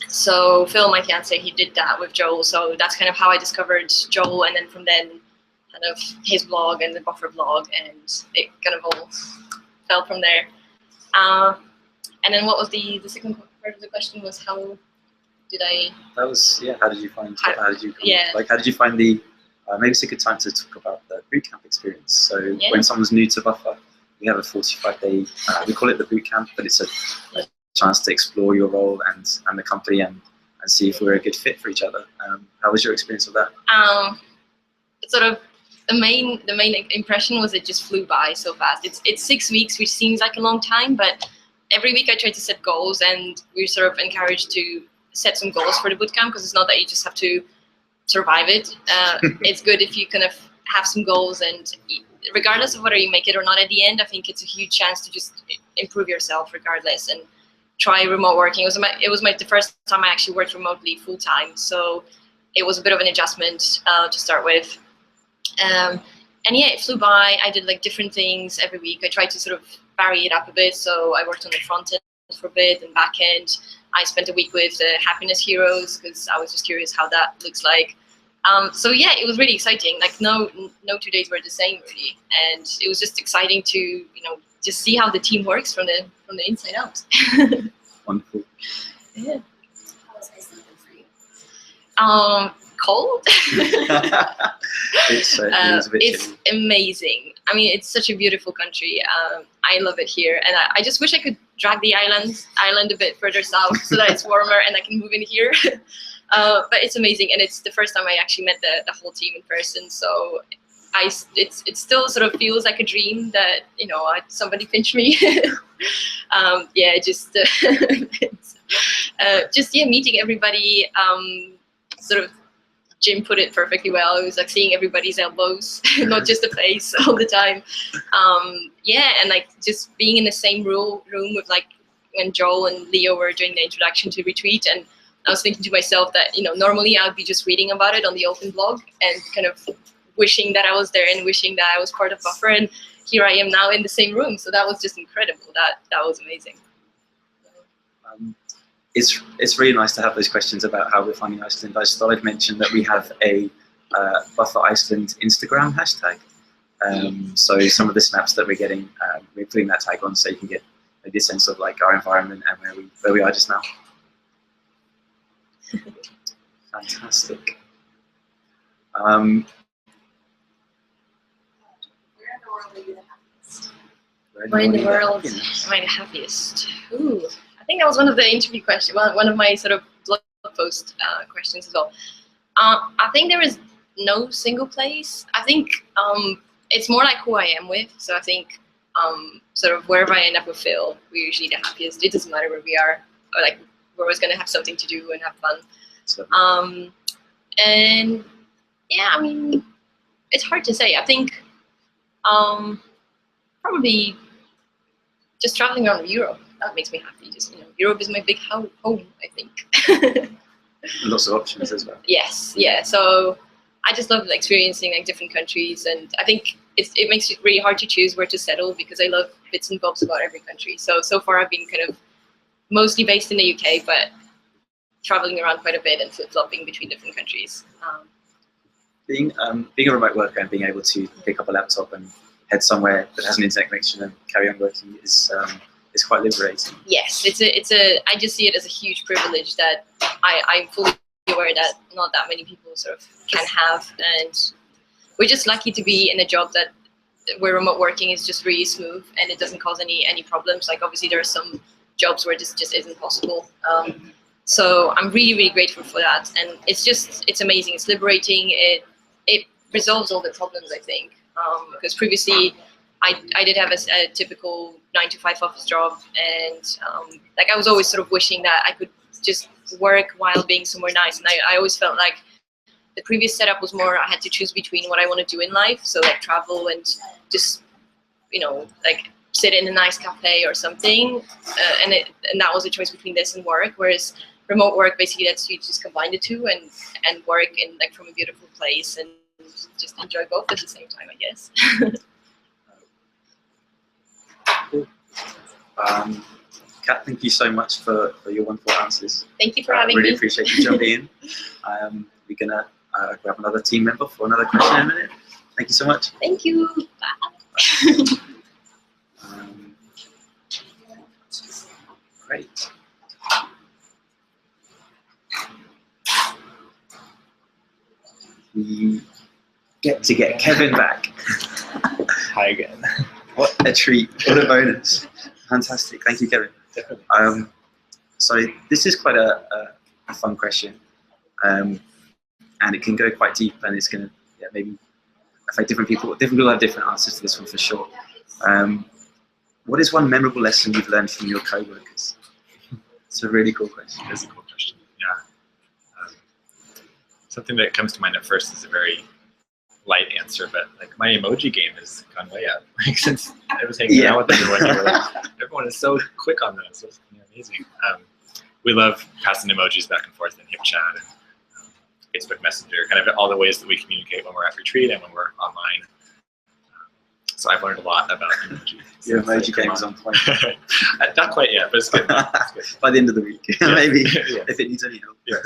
So Phil, my fiance, he did that with Joel. So that's kind of how I discovered Joel, and then from then kind of his blog and the Buffer blog, and it kind of all fell from there. And then what was the second part of the question was how did I? That was, yeah. How did you find? How did you? Yeah. Like, how did you find the? Maybe it's a good time to talk about the bootcamp experience. So Yeah. when someone's new to Buffer, we have a 45-day. We call it the bootcamp, but it's a chance to explore your role and the company and see if we're a good fit for each other. How was your experience of that? Sort of the main impression was it just flew by so fast. It's 6 weeks, which seems like a long time, but every week I try to set goals, and we're sort of encouraged to set some goals for the bootcamp, because it's not that you just have to survive it. It's good if you kind of have some goals, and regardless of whether you make it or not at the end, I think it's a huge chance to just improve yourself regardless, and try remote working. It was the first time I actually worked remotely full time, so it was a bit of an adjustment to start with. And yeah, it flew by. I did like different things every week. I tried to sort of vary it up a bit. So I worked on the front end for a bit and back end. I spent a week with the Happiness Heroes because I was just curious how that looks like. So yeah, it was really exciting. Like no 2 days were the same really, and it was just exciting to just see how the team works from the inside out. Wonderful. Yeah. How was Iceland for you? Cold. It's a bit it's chilly. amazing. I mean, it's such a beautiful country. I love it here, and I just wish I could drag the island a bit further south so that it's warmer and I can move in here. But it's amazing, and it's the first time I actually met the whole team in person. So it still sort of feels like a dream that somebody pinched me. Meeting everybody. Sort of Jim put it perfectly well. It was like seeing everybody's elbows, not just the face all the time. And like just being in the same room with like when Joel and Leo were doing the introduction to Retweet, and I was thinking to myself that normally I would be just reading about it on the open blog and kind of wishing that I was there and wishing that I was part of Buffer, and here I am now in the same room. So that was just incredible. That was amazing. It's really nice to have those questions about how we're finding Iceland. I just thought I'd mention that we have a Buffer Iceland Instagram hashtag. So some of the snaps that we're getting, we're putting that tag on so you can get maybe a sense of like our environment and where we are just now. Fantastic. Where in the world are you the happiest? Where in the world am I the happiest? Ooh, I think that was one of the interview questions, one of my sort of blog post questions as well. I think there is no single place. I think it's more like who I am with. So I think sort of wherever I end up with Phil, we're usually the happiest. It doesn't matter where we are. Or like we're always going to have something to do and have fun. And yeah, I mean, it's hard to say. I think probably just traveling around Europe, that makes me happy. Just Europe is my big home, I think. Lots of options as well. Yes, yeah. So I just love experiencing like different countries, and I think it makes it really hard to choose where to settle because I love bits and bobs about every country. So far I've been kind of mostly based in the UK, but traveling around quite a bit and flip-flopping between different countries. Being a remote worker and being able to pick up a laptop and head somewhere that has an internet connection and carry on working is quite liberating. Yes, I just see it as a huge privilege that I'm fully aware that not that many people sort of can have, and we're just lucky to be in a job where remote working is just really smooth and it doesn't cause any problems. Like obviously there are some jobs where this just isn't possible. So I'm really, really grateful for that, and it's amazing. It's liberating. It resolves all the problems, I think, because previously I did have a typical 9-to-5 office job, and like I was always sort of wishing that I could just work while being somewhere nice, and I always felt like the previous setup was more I had to choose between what I want to do in life, so like travel and just, you know, like sit in a nice cafe or something, and that was a choice between this and work. Whereas remote work basically lets you just combine the two and work in like from a beautiful place and just enjoy both at the same time, I guess. Cool. Kat, thank you so much for your wonderful answers. Thank you for having really me. Appreciate you jumping in. We're gonna grab another team member for another question in a minute. Thank you so much. Thank you. Bye. Great. We get to get Kevin back. Hi again. What a treat. What a bonus. Fantastic. Thank you, Kevin. So this is quite a fun question. And it can go quite deep, and it's going to maybe affect different people. Different people have different answers to this one for sure. What is one memorable lesson you've learned from your co-workers? It's a really cool question. It is a cool question, yeah. Something that comes to mind at first is a very light answer, but like my emoji game has gone way up. Like since I was hanging out with everyone, everyone is so quick on those. It's amazing. We love passing emojis back and forth in HipChat and Facebook Messenger, kind of all the ways that we communicate when we're at retreat and when we're online. So I've learned a lot about emojis. Your emoji game is on point. Not quite yet, but it's good. It's good. By the end of the week, maybe, Yeah. if it needs any help. Yeah.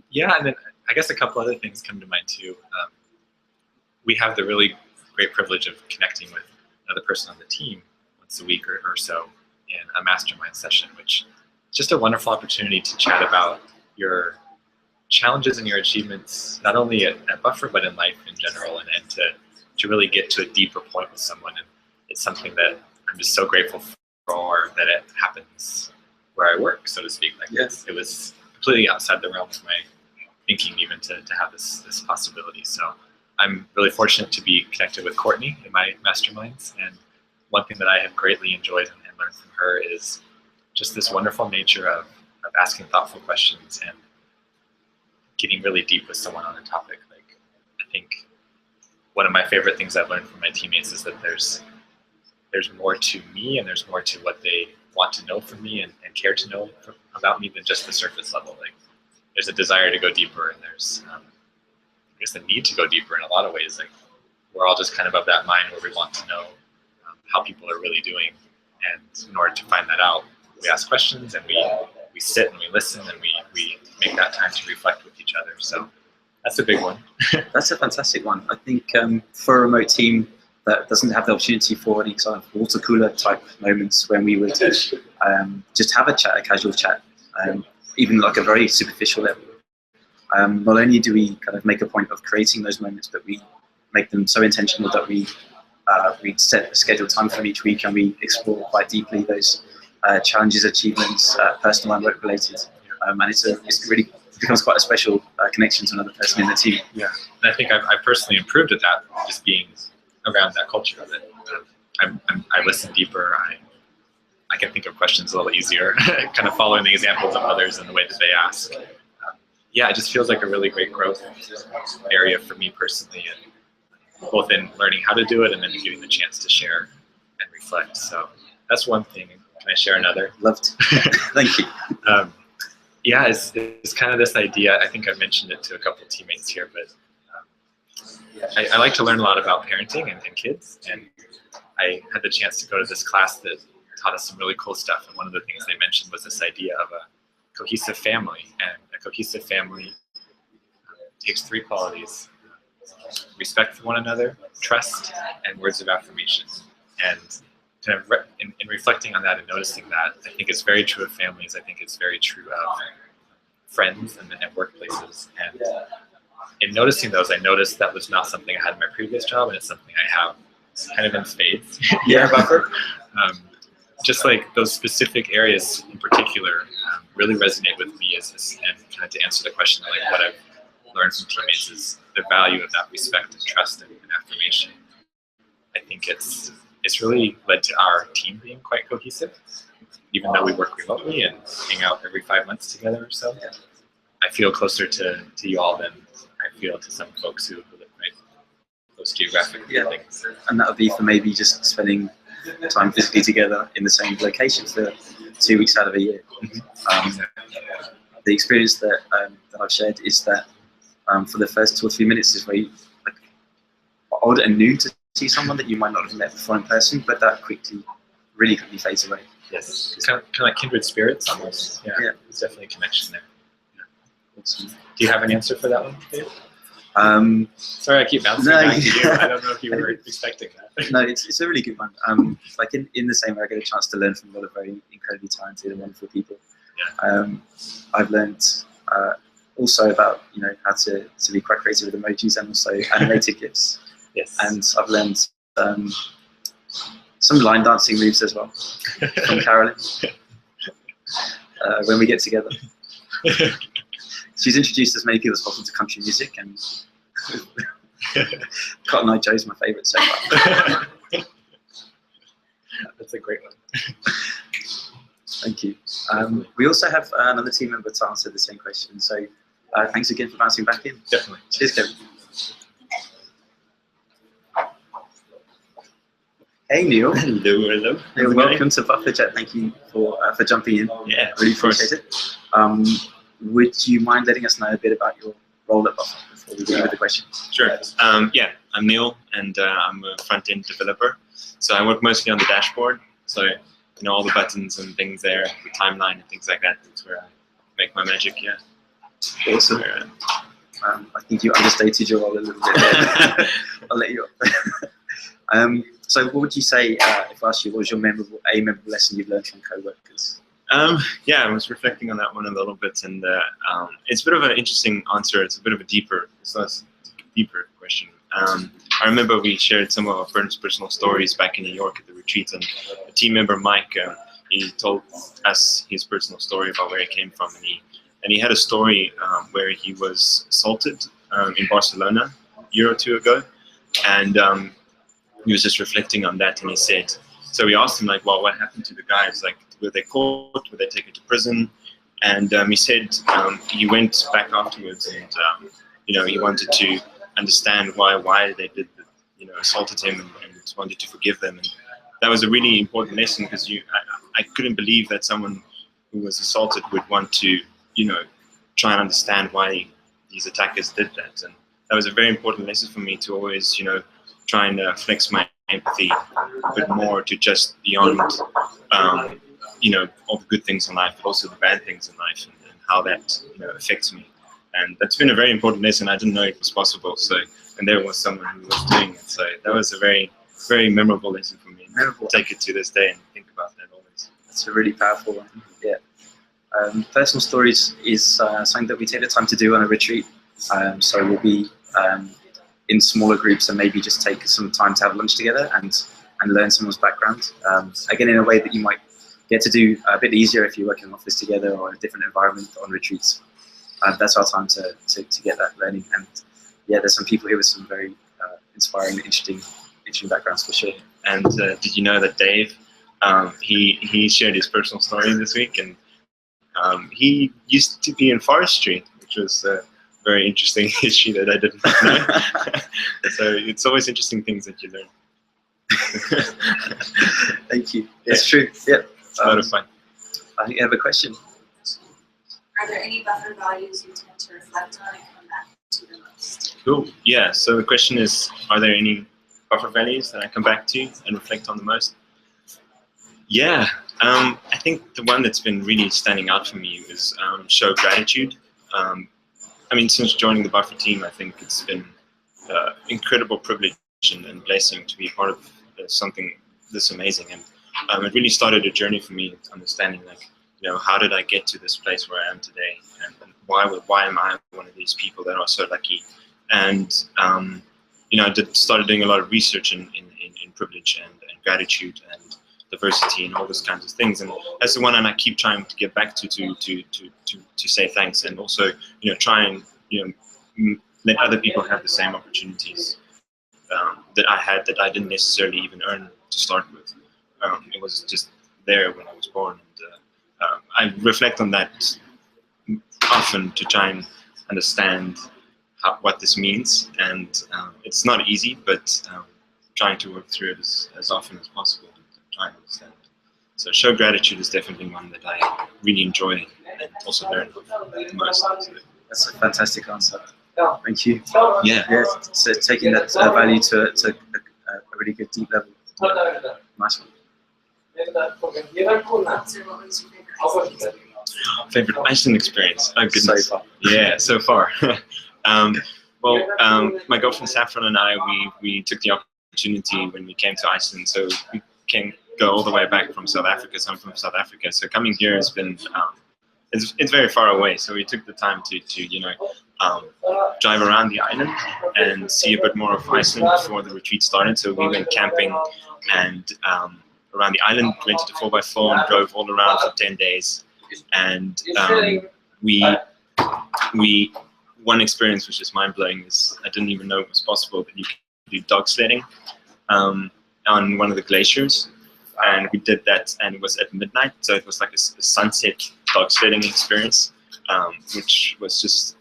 Yeah, and then I guess a couple other things come to mind too. We have the really great privilege of connecting with another person on the team once a week or so in a mastermind session, which is just a wonderful opportunity to chat about your challenges and your achievements, not only at Buffer, but in life in general, and to really get to a deeper point with someone. And it's something that I'm just so grateful for, that it happens where I work, so to speak. Like it was completely outside the realm of my thinking even to have this possibility. So I'm really fortunate to be connected with Courtney in my masterminds. And one thing that I have greatly enjoyed and learned from her is just this wonderful nature of asking thoughtful questions and getting really deep with someone on a topic. Like, I think one of my favorite things I've learned from my teammates is that there's more to me, and there's more to what they want to know from me and care to know about me than just the surface level. Like, there's a desire to go deeper, and there's I guess a need to go deeper in a lot of ways. Like, we're all just kind of that mind where we want to know how people are really doing, and in order to find that out, we ask questions, and we sit and we listen, and we make that time to reflect with each other. So that's a big one. That's a fantastic one. I think for a remote team that doesn't have the opportunity for any sort of water cooler type moments when we would just have a chat, a casual chat, even like a very superficial level. Not only do we kind of make a point of creating those moments, but we make them so intentional that we set a scheduled time for each week, and we explore quite deeply those challenges, achievements, personal and work related. And it really becomes quite a special connection to another person in the team. Yeah, and I think I've personally improved at that, just being around that culture of it. I listen deeper. I can think of questions a little easier, kind of following the examples of others and the way that they ask. Yeah, it just feels like a really great growth area for me personally, and both in learning how to do it and then getting the chance to share and reflect. So that's one thing. Can I share another? Love to. Thank you. Yeah, it's kind of this idea. I think I've mentioned it to a couple of teammates here, but I like to learn a lot about parenting and kids. And I had the chance to go to this class that taught us some really cool stuff. And one of the things they mentioned was this idea of a cohesive family. And a cohesive family takes three qualities: respect for one another, trust, and words of affirmation. And kind of in reflecting on that and noticing that, I think it's very true of families. I think it's very true of friends and workplaces. And in noticing those, I noticed that was not something I had in my previous job, and it's something I have kind of in spades here at Buffer. Just like those specific areas in particular really resonate with me and kind of to answer the question, like what I've learned from teammates is the value of that respect and trust and affirmation. I think it's really led to our team being quite cohesive, even though we work remotely and hang out every 5 months together or so. I feel closer to you all than appeal to some folks who live right close geographically. Yeah. I think. And that would be for maybe just spending time physically together in the same location for 2 weeks out of a year. The experience that I've shared is that for the first 2 or 3 minutes is very like odd and new to see someone that you might not have met before in person, but that really quickly fades away. Yes, it's kind of like kindred spirits almost. Yeah, Yeah. there's definitely a connection there. Awesome. Do you have an answer for that one, Dave? Sorry, I keep bouncing No, back to you. I don't know if you were expecting that. No, it's a really good one. Like in the same way, I get a chance to learn from a lot of very incredibly talented and wonderful people. Yeah. I've learned also about how to be quite creative with emojis and also animated GIFs. Yes. And I've learned some line dancing moves as well from Carolyn when we get together. She's introduced as many people as possible to country music, and Cotton Eye Joe's my favourite so far. That's a great one. Thank you. We also have another team member to answer the same question, so thanks again for bouncing back in. Definitely. Cheers, Kevin. Hey, Neil. Hello, hello. Neil, welcome to Bufferchat. Thank you for jumping in. Yeah, really of course. appreciate it. Would you mind letting us know a bit about your role at Buffer before we begin with the question? Sure. Yeah, I'm Neil, and I'm a front-end developer. So I work mostly on the dashboard. So all the buttons and things there, the timeline and things like that. That's where I make my magic. Yeah. Awesome. Where, I think you understated your role a little bit. I'll let you up. So what would you say, if I asked you, what was your memorable lesson you've learned from co-workers? Yeah, I was reflecting on that one a little bit, and it's a bit of an interesting answer. It's a bit of a deeper question. I remember we shared some of our personal stories back in New York at the retreat, and a team member, Mike, he told us his personal story about where he came from, and he had a story where he was assaulted in Barcelona a year or two ago, and he was just reflecting on that, and he said, so we asked him, like, well, what happened to the guys? Like, were they caught? Were they taken to prison? And he said he went back afterwards, and he wanted to understand why they did, assaulted him, and wanted to forgive them. And that was a really important lesson, because I couldn't believe that someone who was assaulted would want to, try and understand why these attackers did that. And that was a very important lesson for me to always, try and flex my empathy a bit more to just beyond, all the good things in life, but also the bad things in life, and how that, affects me. And that's been a very important lesson. I didn't know it was possible. So, and there was someone who was doing it. So that was a very, very memorable lesson for me. Memorable. Take it to this day and think about that always. That's a really powerful one. Yeah. Personal stories is something that we take the time to do on a retreat. So we'll be in smaller groups and maybe just take some time to have lunch together and learn someone's background. Again, in a way that you might get to do a bit easier if you work in an office together or in a different environment on retreats. That's our time to get that learning. And yeah, there's some people here with some very inspiring, interesting backgrounds for sure. And did you know that Dave, he shared his personal story this week, and he used to be in forestry, which was a very interesting history that I didn't know. So it's always interesting things that you learn. Thank you. It's true. Yeah. It's a lot of fun. I think you have a question. Are there any buffer values you tend to reflect on and come back to the most? Cool. Yeah. So the question is, are there any buffer values that I come back to and reflect on the most? Yeah. I think the one that's been really standing out for me is show gratitude. Since joining the Buffer team, I think it's been incredible privilege and blessing to be part of something this amazing. And it really started a journey for me, understanding, like, how did I get to this place where I am today, and why am I one of these people that are so lucky? And I started doing a lot of research in privilege and gratitude and diversity and all those kinds of things, and that's the one and I keep trying to get back to say thanks, and also try and let other people have the same opportunities that I had, that I didn't necessarily even earn to start with. It was just there when I was born, and I reflect on that often to try and understand what this means, and it's not easy, but trying to work through it as often as possible and try and understand it. So show gratitude is definitely one that I really enjoy and also learn the most. So that's a fantastic answer. Thank you. Yeah. Yeah, so taking that value to a really good deep level. Nice one. So what was your favorite Iceland experience? Favorite Iceland experience? Oh goodness. So far. Yeah, so far. My girlfriend Saffron and I, we took the opportunity when we came to Iceland. So we can go all the way back from South Africa. So I'm from South Africa. So coming here has been, it's very far away. So we took the time to drive around the island and see a bit more of Iceland before the retreat started. So we went camping and around the island, rented a 4x4 and drove all around for 10 days. And one experience which is mind-blowing is I didn't even know it was possible, but you can do dog sledding on one of the glaciers. And we did that, and it was at midnight, so it was like a sunset dog sledding experience, which was just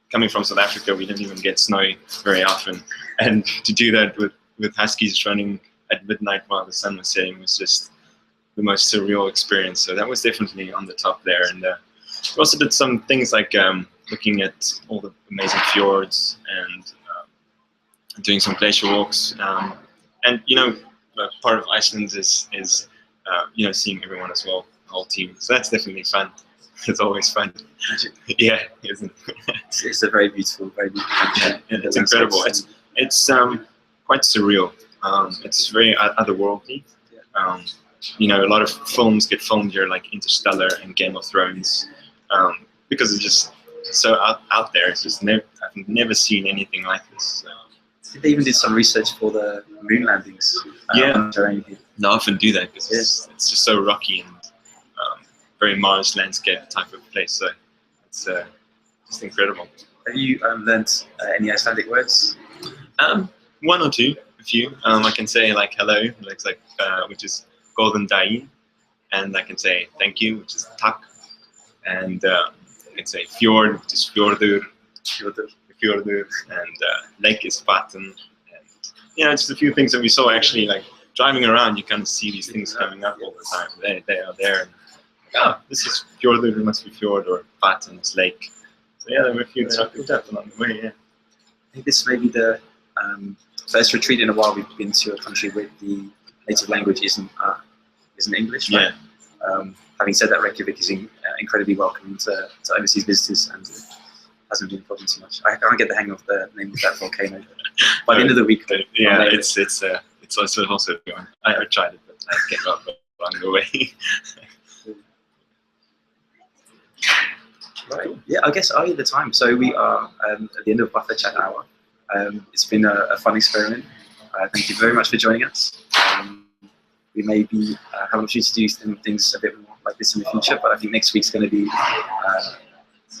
coming from South Africa. We didn't even get snow very often, and to do that with huskies running at midnight while the sun was setting was just the most surreal experience. So that was definitely on the top there. And we also did some things like looking at all the amazing fjords and doing some glacier walks. And part of Iceland is seeing everyone as well, the whole team. So that's definitely fun. It's always fun. Yeah, isn't it? It's a very beautiful country. Yeah, it's incredible. It's quite surreal. It's very otherworldly. A lot of films get filmed here, like Interstellar and Game of Thrones, because it's just so out there. It's just I've never seen anything like this. So. They even did some research for the moon landings. Yeah, they often do that because it's just so rocky and very Mars landscape type of place. So it's just incredible. Have you learnt any Icelandic words? One or two, a few. I can say like hello, which is golden dain, and I can say thank you, which is tak, and I can say fjord, which is fjordur, and lake is vatn, and just a few things that we saw actually, like driving around, you kind of see these things coming up all the time. They are there, and this is fjordur, it must be fjord, or vatn is lake. So yeah, there were a few that I picked up along the way. Yeah, I think this may be the first retreat in a while we've been to a country where the native language isn't English. Right? Yeah. Having said that, Reykjavik is incredibly welcoming to overseas visitors, and it hasn't been a problem too much. I can't get the hang of the name of that volcano. By the end of the week, yeah, it's also fun. I tried it, but I gave up along the way. Right. Yeah, I guess I the time. So we are at the end of Bufferchat hour. It's been a fun experiment. Thank you very much for joining us. We may be have an opportunity to do things a bit more like this in the future, but I think next week's going to be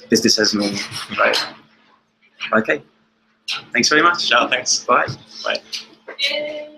business as normal. Right. Okay. Thanks very much. Ciao. Thanks. Bye. Bye.